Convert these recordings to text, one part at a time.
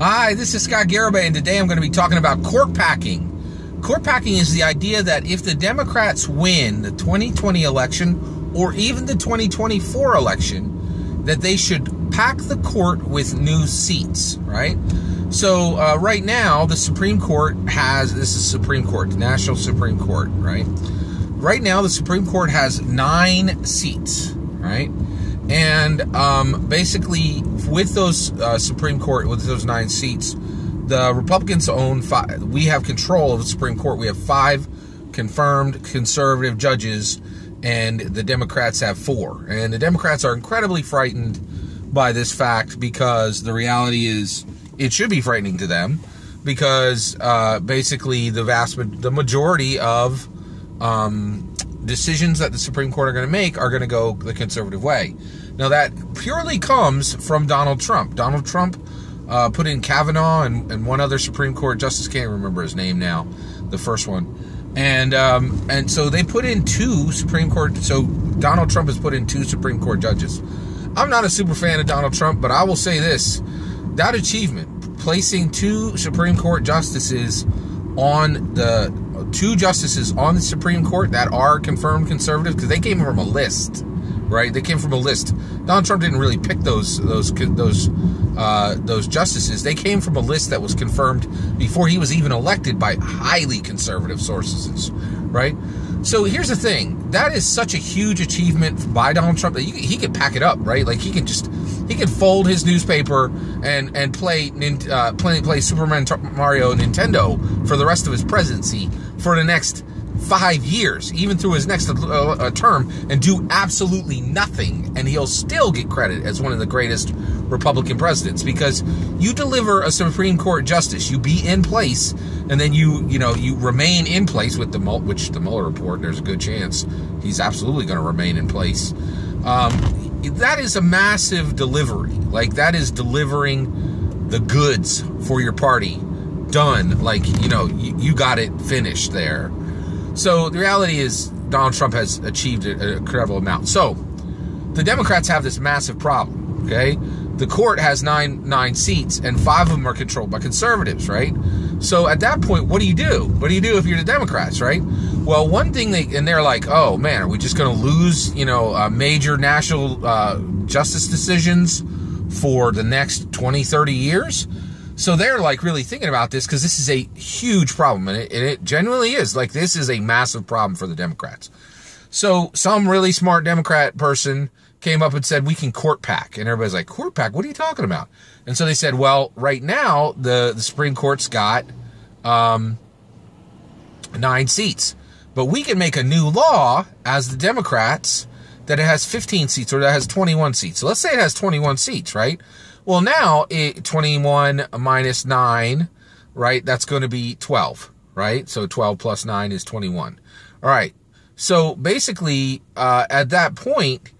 Hi, this is Scott Garibay, and today I'm going to be talking about court packing. Court packing is the idea that if the Democrats win the 2020 election or even the 2024 election, that they should pack the court with new seats, right? So right now, the Supreme Court has, this is Supreme Court, the National Supreme Court, right? Right now, the Supreme Court has 9 seats, right? And basically, with those Supreme Court, with those 9 seats, the Republicans own 5. We have control of the Supreme Court. We have 5 confirmed conservative judges, and the Democrats have 4. And the Democrats are incredibly frightened by this fact because the reality is it should be frightening to them because basically the majority of decisions that the Supreme Court are going to make are going to go the conservative way. Now, that purely comes from Donald Trump. Donald Trump put in Kavanaugh and one other Supreme Court justice, can't remember his name now, the first one. And so they put in 2 Supreme Court, so Donald Trump has put in 2 Supreme Court judges. I'm not a super fan of Donald Trump, but I will say this, that achievement, placing 2 Supreme Court justices on the 2 justices on the Supreme Court that are confirmed conservative, because they came from a list, right? They came from a list. Donald Trump didn't really pick those justices. They came from a list that was confirmed before he was even elected by highly conservative sources, right? So here's the thing. That is such a huge achievement by Donald Trump that he could pack it up, right? Like he could fold his newspaper and play Super Mario Nintendo for the rest of his presidency for the next 5 years, even through his next term, and do absolutely nothing, and he'll still get credit as one of the greatest Republican presidents, because you deliver a Supreme Court justice, you be in place, and then you remain in place with the Mueller report. There's a good chance he's absolutely going to remain in place. That is a massive delivery. Like, that is delivering the goods for your party. Done. Like, you got it finished there. So the reality is Donald Trump has achieved an incredible amount. So the Democrats have this massive problem, okay? The court has 9 seats, and 5 of them are controlled by conservatives, right? So at that point, what do you do? What do you do if you're the Democrats, right? Well, one thing they're like, oh man, are we just going to lose, major national justice decisions for the next 20, 30 years? So they're like really thinking about this because this is a huge problem, and it genuinely is. Like, this is a massive problem for the Democrats. So some really smart Democrat person came up and said, we can court pack. And everybody's like, court pack? What are you talking about? And so they said, well, right now, the Supreme Court's got 9 seats. But we can make a new law as the Democrats that it has 15 seats or that has 21 seats. So let's say it has 21 seats, right? Well, now 21 minus 9, right? That's going to be 12, right? So 12 plus 9 is 21. All right. So basically, at that point,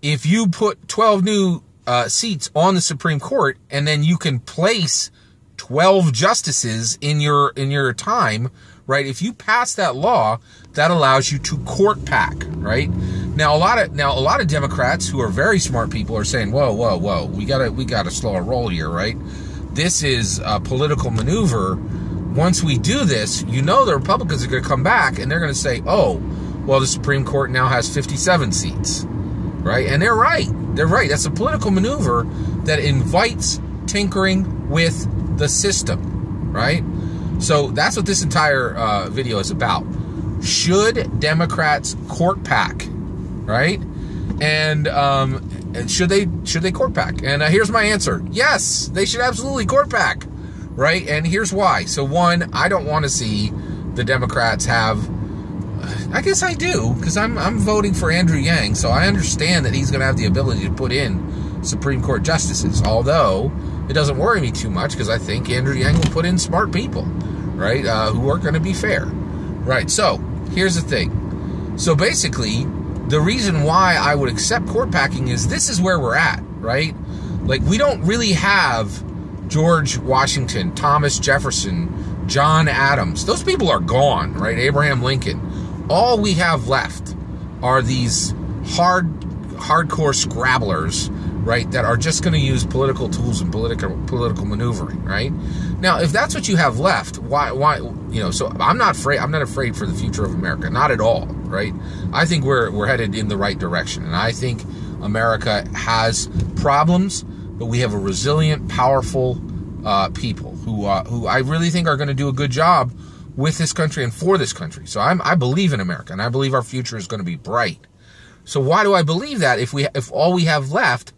if you put 12 new seats on the Supreme Court, and then you can place 12 justices in your time, right? If you pass that law, that allows you to court pack, right? Now a lot of Democrats who are very smart people are saying, whoa, we gotta slow our roll here, right? This is a political maneuver. Once we do this, the Republicans are going to come back and they're going to say, oh, well, the Supreme Court now has 57 seats, right? And they're right. They're right. That's a political maneuver that invites tinkering with the system, right? So that's what this entire video is about. Should Democrats court pack, right? And should they court pack? And here's my answer: yes, they should absolutely court pack, right? And here's why. So one, I don't want to see the Democrats have. I guess I do, because I'm voting for Andrew Yang, so I understand that he's going to have the ability to put in Supreme Court justices. Although it doesn't worry me too much, because I think Andrew Yang will put in smart people, right, who are going to be fair, right? So here's the thing. So basically, the reason why I would accept court packing is this is where we're at, right? Like, we don't really have George Washington, Thomas Jefferson, John Adams. Those people are gone, right? Abraham Lincoln. All we have left are these hardcore scrabblers, right, that are just going to use political tools and political maneuvering, right? Now, if that's what you have left, why, so I'm not afraid for the future of America, not at all, right? I think we're headed in the right direction, and I think America has problems, but we have a resilient, powerful people who I really think are going to do a good job with this country and for this country. So I believe in America, and I believe our future is going to be bright. So why do I believe that if all we have left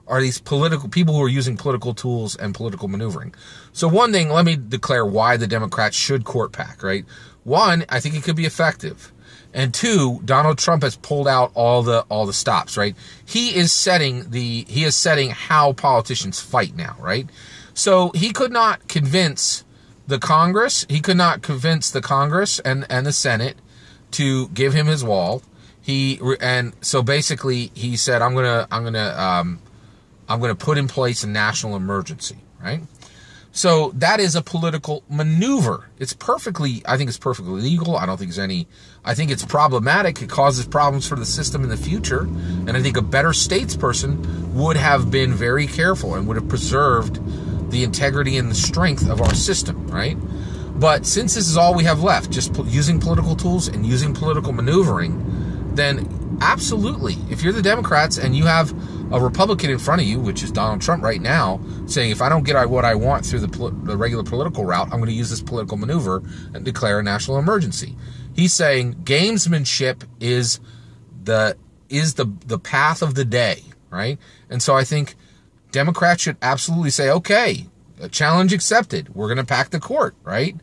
are these political people who are using political tools and political maneuvering? So one thing, let me declare why the Democrats should court pack, right? One, I think it could be effective. And two, Donald Trump has pulled out all the stops, right? He is setting how politicians fight now, right? So he could not convince the Congress, and the Senate to give him his wall. And so basically he said, I'm gonna put in place a national emergency, right? So that is a political maneuver. I think it's perfectly legal. I think it's problematic. It causes problems for the system in the future. And I think a better statesperson would have been very careful and would have preserved the integrity and the strength of our system, right? But since this is all we have left, just using political tools and using political maneuvering, then absolutely, if you're the Democrats and you have a Republican in front of you, which is Donald Trump right now, saying, if I don't get what I want through the regular political route, I'm going to use this political maneuver and declare a national emergency. He's saying gamesmanship is the path of the day, right? And so I think Democrats should absolutely say, okay, challenge accepted. We're going to pack the court, right?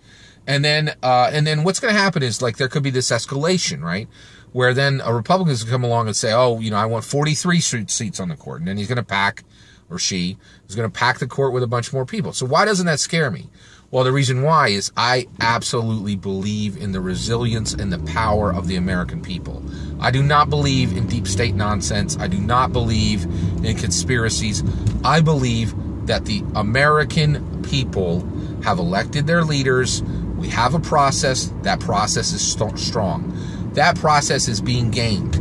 And then what's going to happen is, like, there could be this escalation, right? Where then a Republican is going to come along and say, oh, I want 43 seats on the court. And then he's going to pack, or she is going to pack the court with a bunch more people. So why doesn't that scare me? Well, the reason why is I absolutely believe in the resilience and the power of the American people. I do not believe in deep state nonsense. I do not believe in conspiracies. I believe that the American people have elected their leaders. We have a process. That process is strong. That process is being gamed.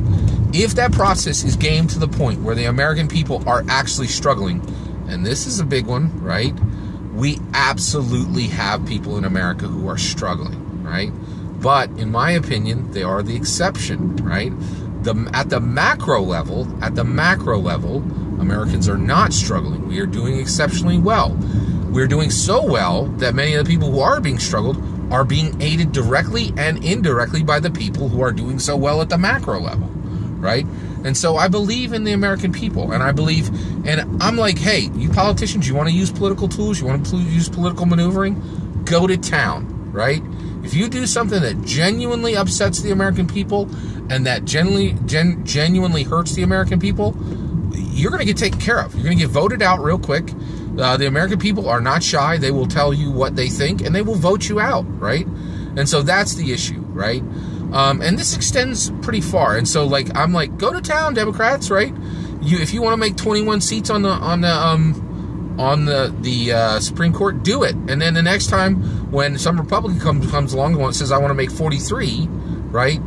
If that process is gamed to the point where the American people are actually struggling, and this is a big one, right? We absolutely have people in America who are struggling, right? But in my opinion, they are the exception, right? At the macro level, Americans are not struggling. We are doing exceptionally well. We're doing so well that many of the people who are being struggled are being aided directly and indirectly by the people who are doing so well at the macro level, right? And so I believe in the American people, and I'm like, hey, you politicians, you want to use political tools, you want to use political maneuvering, go to town, right? If you do something that genuinely upsets the American people and that genuinely hurts the American people, you're going to get taken care of. You're going to get voted out real quick. The American people are not shy. They will tell you what they think, and they will vote you out, right? And so that's the issue, right? And this extends pretty far. And so, like, I'm like, go to town, Democrats, right? If you want to make 21 seats on the Supreme Court, do it. And then the next time when some Republican comes along and says, I want to make 43, right?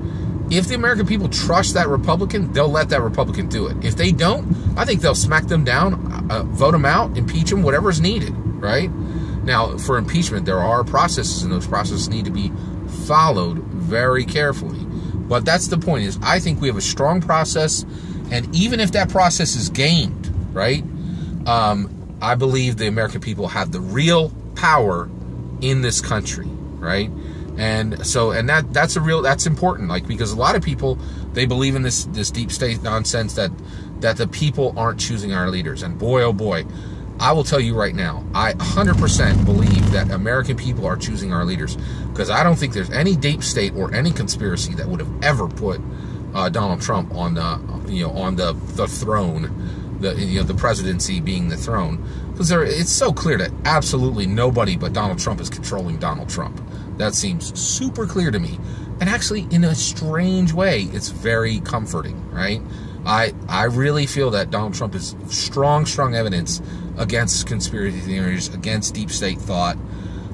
If the American people trust that Republican, they'll let that Republican do it. If they don't, I think they'll smack them down, vote them out, impeach them, whatever is needed, right? Now, for impeachment, there are processes, and those processes need to be followed very carefully. But that's the point, is I think we have a strong process, and even if that process is gamed, right, I believe the American people have the real power in this country, right? And so, and that's important, like, because a lot of people, they believe in this deep state nonsense that the people aren't choosing our leaders. And boy, oh boy, I will tell you right now, I 100% believe that American people are choosing our leaders, because I don't think there's any deep state or any conspiracy that would have ever put Donald Trump on the throne, the presidency being the throne, because it's so clear that absolutely nobody but Donald Trump is controlling Donald Trump. That seems super clear to me. And actually, in a strange way, it's very comforting, right? I really feel that Donald Trump is strong evidence against conspiracy theories, against deep state thought.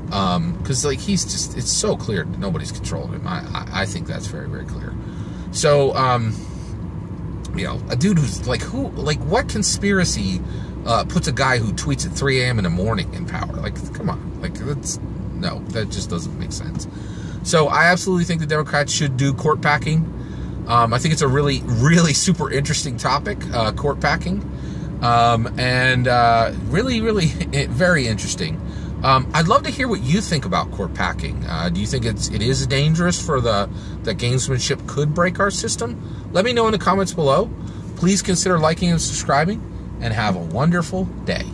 Because, like, it's so clear that nobody's controlling him. I think that's very, very clear. So, You know, a dude who's like, what conspiracy puts a guy who tweets at 3 a.m. in the morning in power? Like, come on. Like, no, that just doesn't make sense. So I absolutely think the Democrats should do court packing. I think it's a really, really super interesting topic, court packing. Really, really very interesting. I'd love to hear what you think about court packing. Do you think it is dangerous for that gamesmanship could break our system? Let me know in the comments below. Please consider liking and subscribing, and have a wonderful day.